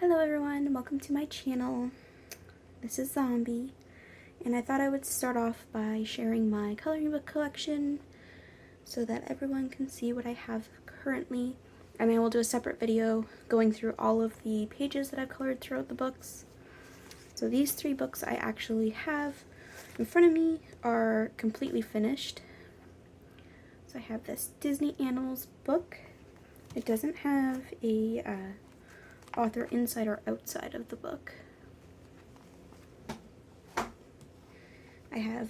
Hello everyone, welcome to my channel. This is Zombie, and I thought I would start off by sharing my coloring book collection so that everyone can see what I have currently, and I will do a separate video going through all of the pages that I've colored throughout the books. So these three books I actually have in front of me are completely finished. So I have this Disney Animals book. It doesn't have a author inside or outside of the book. I have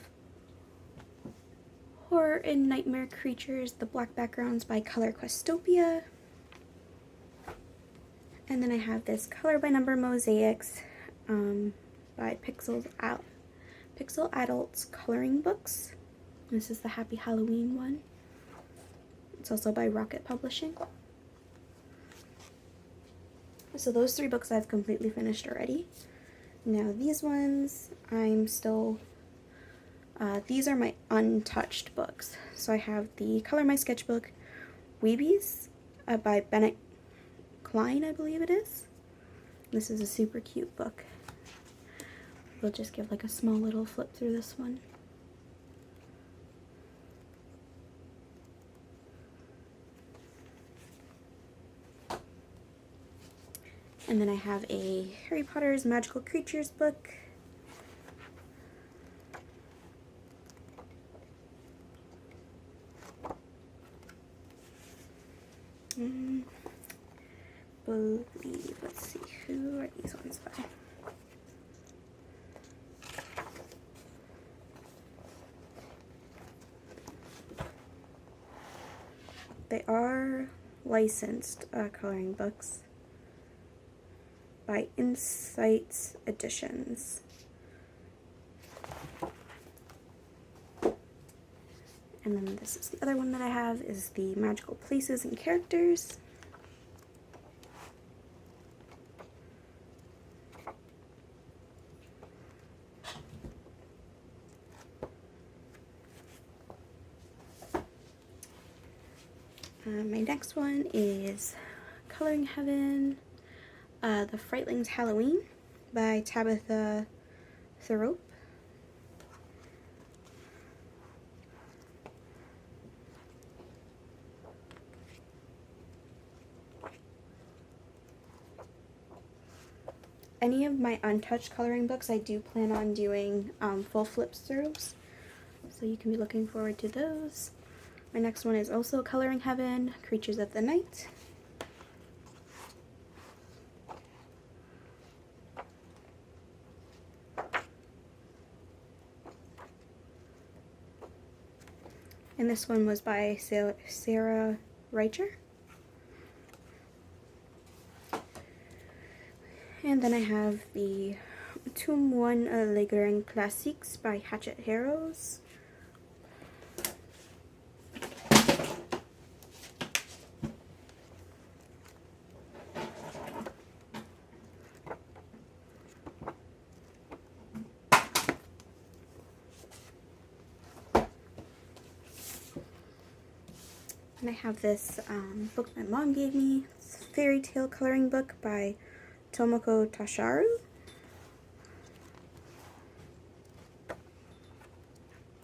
Horror and Nightmare Creatures, The Black Backgrounds by Color Questopia. And then I have this Color by Number Mosaics by Pixel Adults Coloring Books. This is the Happy Halloween one. It's also by Rocket Publishing. So those three books I've completely finished already. Now these ones, I'm still, these are my untouched books. So I have the Color My Sketchbook Weebies by Bennett Klein, I believe it is. This is a super cute book. We'll just give like a small little flip through this one. And then I have a Harry Potter's Magical Creatures book. Believe, let's see, who are these ones by? They are licensed coloring books by Insights Editions. And then this is the other one that I have, is the Magical Places and Characters. My next one is Coloring Heaven, The Frightlings Halloween by Tabitha Thorpe. Any of my untouched coloring books I do plan on doing full flips throughs, so you can be looking forward to those. My next one is also Coloring Heaven, Creatures of the Night. And this one was by Sarah Reicher. And then I have the Tome 1 Les Grands Classiques by Hachette Heroes. And I have this book my mom gave me. It's a fairy tale coloring book by Tomoko Tasharu.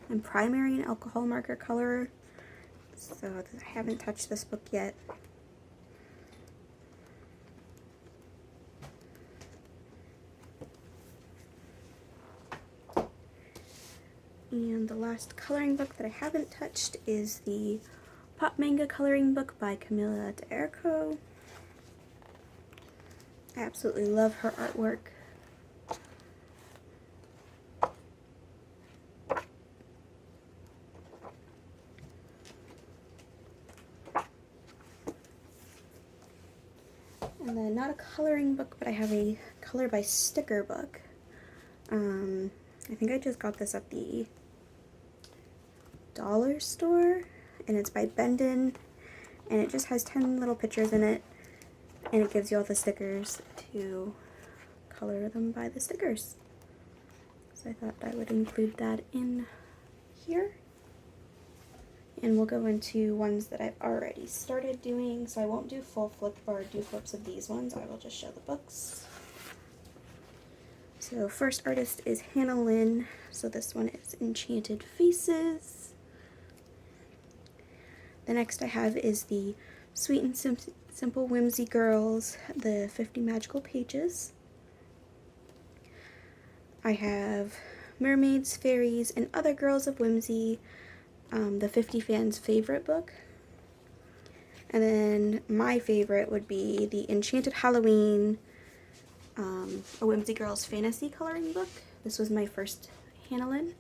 I'm primary and alcohol marker colorer, so I haven't touched this book yet. And the last coloring book that I haven't touched is the Pop Manga coloring book by Camilla de Erco. I absolutely love her artwork. And then not a coloring book, but I have a color by sticker book. I think I just got this at the dollar store, and it's by Bendon, and it just has 10 little pictures in it, and it gives you all the stickers to color them by the stickers. So I thought I would include that in here. and we'll go into ones that I've already started doing, so I won't do full flip or do flips of these ones. I will just show the books. So first artist is Hannah Lynn, so this one is Enchanted Faces. The next I have is the Sweet and Simple Whimsy Girls, the 50 Magical Pages. I have Mermaids, Fairies, and Other Girls of Whimsy, the 50 Fans Favorite book. And then my favorite would be the Enchanted Halloween, a Whimsy Girls fantasy coloring book. This was my first Hannah Lynn.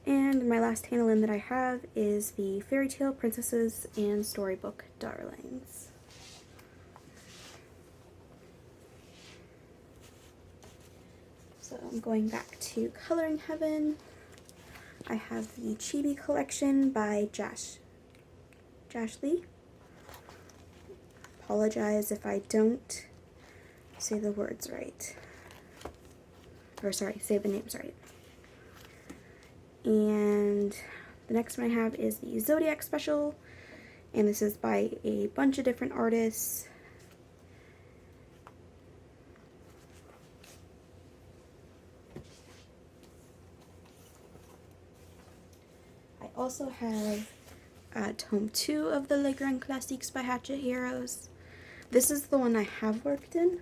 And my last Hannah Lynn that I have is the Fairy Tale Princesses and Storybook Darlings. So I'm going back to Coloring Heaven. I have the Chibi collection by Josh Lee. Apologize if I don't say the words right. Or sorry, say the names right. And the next one I have is the Zodiac Special, and this is by a bunch of different artists. I also have Tome 2 of the Le Grand Classiques by Hatchet Heroes. This is the one I have worked in.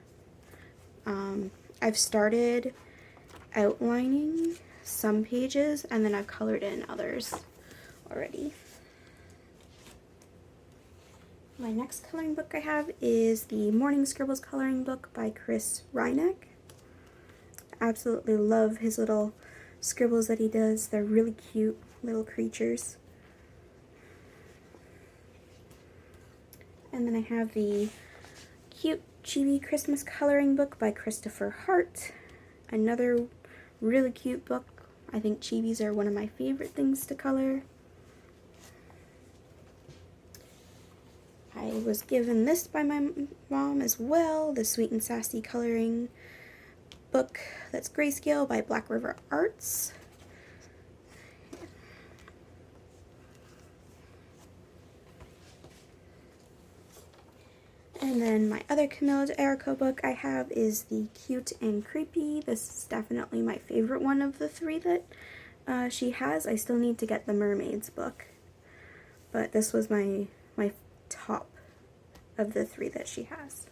I've started outlining some pages, and then I've colored in others already. My next coloring book I have is the Morning Scribbles coloring book by Chris Reineck. Absolutely love his little scribbles that he does. They're really cute little creatures. And then I have the cute Chibi Christmas coloring book by Christopher Hart. Another really cute book. I think chibis are one of my favorite things to color. I was given this by my mom as well, the Sweet and Sassy coloring book that's Grayscale by Black River Arts. And then my other Camilla Erco book I have is the Cute and Creepy. This is definitely my favorite one of the three that she has. I still need to get the Mermaids book, but this was my top of the three that she has.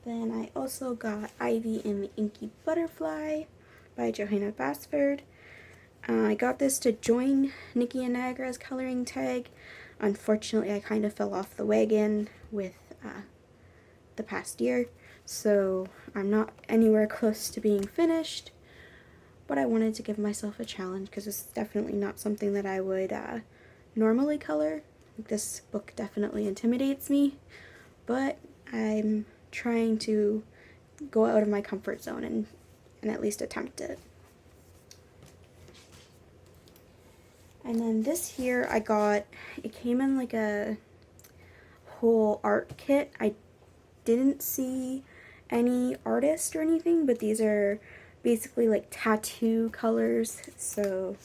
Then I also got Ivy and the Inky Butterfly by Johanna Basford. I got this to join Nikki and Niagara's coloring tag. Unfortunately, I kind of fell off the wagon with the past year, so I'm not anywhere close to being finished, but I wanted to give myself a challenge because it's definitely not something that I would normally color. This book definitely intimidates me, but I'm trying to go out of my comfort zone and at least attempt it. And then this here I got, it came in like a whole art kit. I didn't see any artist or anything, but these are basically like tattoo colors. So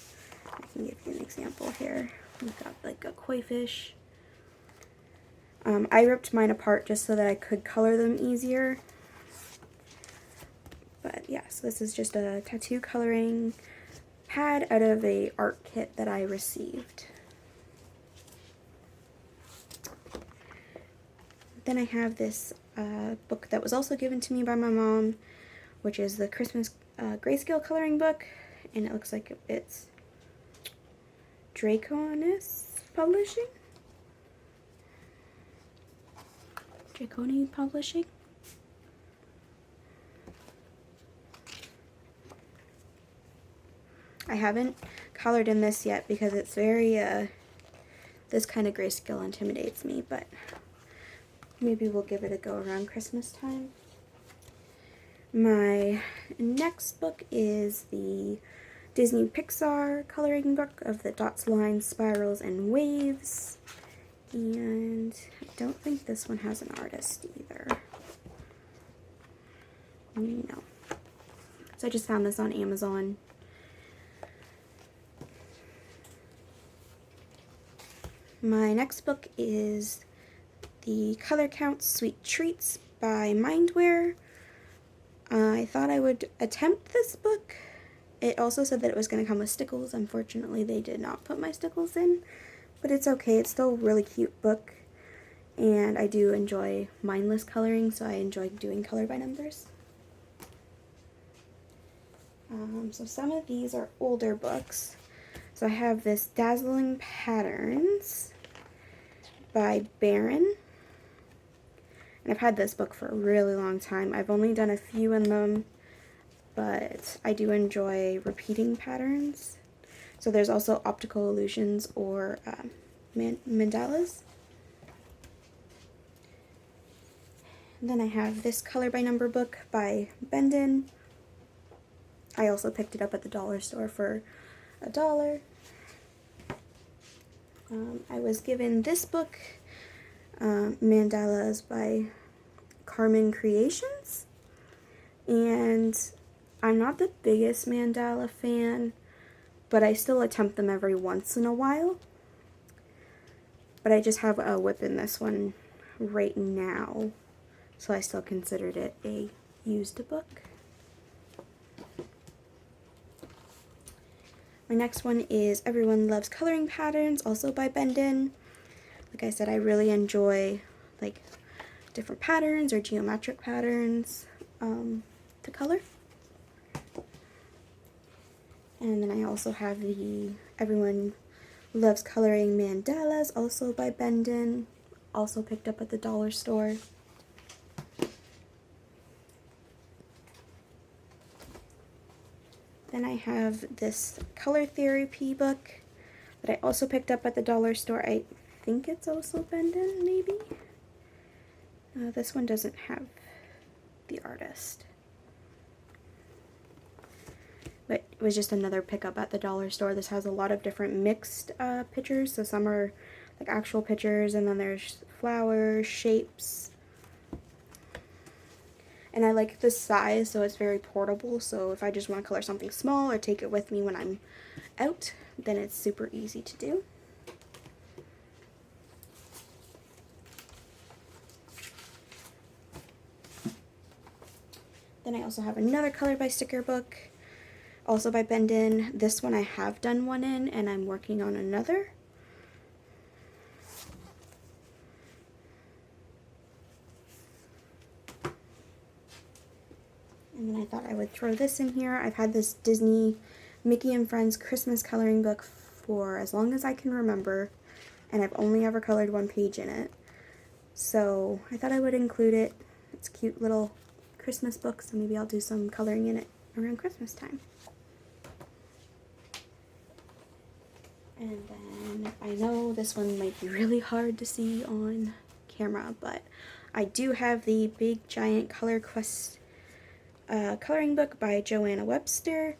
I can give you an example here. We've got like a koi fish. I ripped mine apart just so that I could color them easier. But yeah, so this is just a tattoo coloring pad out of a art kit that I received. Then I have this book that was also given to me by my mom, which is the Christmas Grayscale coloring book, and it looks like it's Draconis Publishing. Draconi Publishing. I haven't colored in this yet because it's very, this kind of grayscale intimidates me, but maybe we'll give it a go around Christmas time. My next book is the Disney Pixar coloring book of the dots, lines, spirals, and waves. And I don't think this one has an artist either. No. So I just found this on Amazon. My next book is The Color Count Sweet Treats by Mindware. I thought I would attempt this book. It also said that it was going to come with stickles. Unfortunately, they did not put my stickles in, but it's okay. It's still a really cute book, and I do enjoy mindless coloring, so I enjoy doing color by numbers. So some of these are older books. So I have this Dazzling Patterns by Baron. And I've had this book for a really long time. I've only done a few in them, but I do enjoy repeating patterns. So there's also optical illusions or mandalas. And then I have this color by number book by Bendon. I also picked it up at the dollar store for $1. I was given this book, Mandalas by Carmen Creations, and I'm not the biggest mandala fan, but I still attempt them every once in a while. But I just have a whip in this one right now, so I still considered it a used book. My next one is Everyone Loves Coloring Patterns, also by Bendon. Like I said, I really enjoy like different patterns or geometric patterns to color. And then I also have the Everyone Loves Coloring Mandalas, also by Bendon, also picked up at the dollar store. Then I have this color therapy book that I also picked up at the dollar store. I think it's also Bendon, maybe? This one doesn't have the artist. But it was just another pickup at the dollar store. This has a lot of different mixed pictures. So some are like actual pictures, and then there's flowers, shapes. And I like the size, so it's very portable. So if I just want to color something small or take it with me when I'm out, then it's super easy to do. Then I also have another color by sticker book, also by Bendon. This one I have done one in, and I'm working on another. And then I thought I would throw this in here. I've had this Disney Mickey and Friends Christmas coloring book for as long as I can remember, and I've only ever colored one page in it. So I thought I would include it. It's a cute little Christmas book, so maybe I'll do some coloring in it around Christmas time. And then I know this one might be really hard to see on camera, but I do have the Big Giant Color Quest coloring book by Johanna Webster.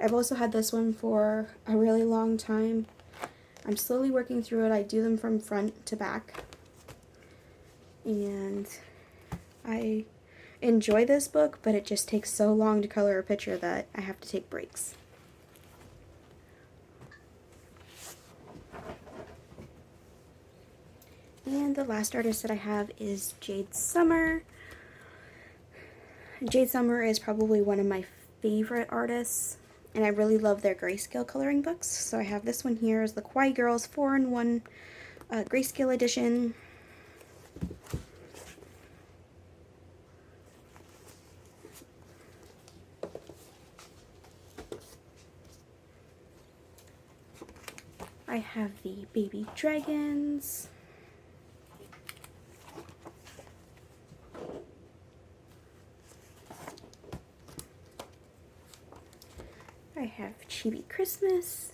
I've also had this one for a really long time. I'm slowly working through it. I do them from front to back. And I enjoy this book, but it just takes so long to color a picture that I have to take breaks. And the last artist that I have is Jade Summer. Jade Summer is probably one of my favorite artists, and I really love their Grayscale coloring books. So I have this one here is the Kawaii Girls 4-in-1 Grayscale edition. I have the baby dragons. I have Chibi Christmas.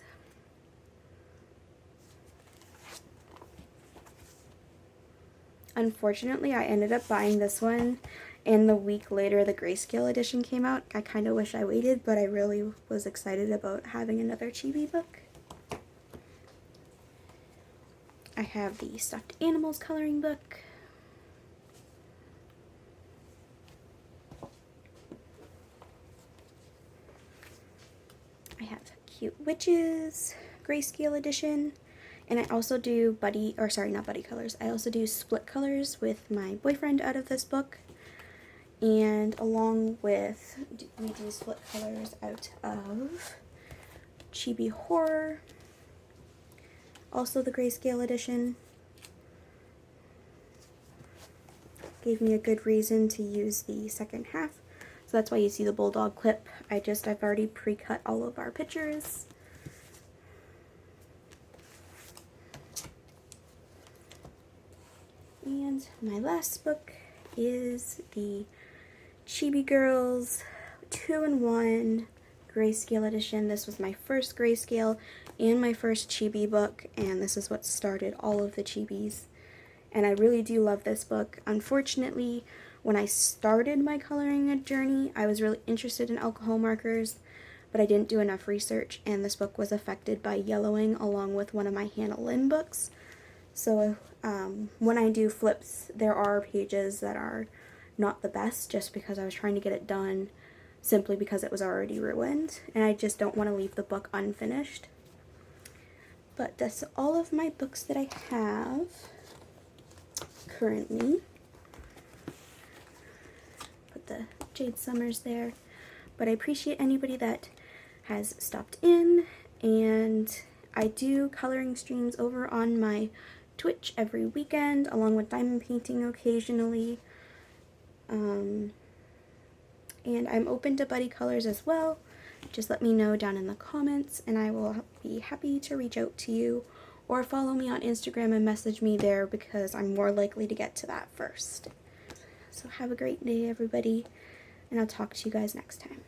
Unfortunately, I ended up buying this one, and the week later the Grayscale edition came out. I kind of wish I waited, but I really was excited about having another Chibi book. I have the Stuffed Animals coloring book. Cute Witches Grayscale edition. And I also do not buddy colors. I also do split colors with my boyfriend out of this book. And along with, we do split colors out of Chibi Horror. Also the Grayscale edition. Gave me a good reason to use the second half. So that's why you see the bulldog clip. I've already pre-cut all of our pictures. And my last book is the Chibi Girls 2-in-1 Grayscale edition. This was my first Grayscale and my first Chibi book, and this is what started all of the Chibis. And I really do love this book. Unfortunately, when I started my coloring journey, I was really interested in alcohol markers, but I didn't do enough research, and this book was affected by yellowing along with one of my Hannah Lynn books. So when I do flips, there are pages that are not the best just because I was trying to get it done simply because it was already ruined, and I just don't want to leave the book unfinished. But that's all of my books that I have currently. Put the Jade Summers there. But I appreciate anybody that has stopped in, and I do coloring streams over on my Twitch every weekend, along with diamond painting occasionally. And I'm open to buddy colors as well. Just let me know down in the comments, and I will be happy to reach out to you, or follow me on Instagram and message me there because I'm more likely to get to that first. So have a great day, everybody, and I'll talk to you guys next time.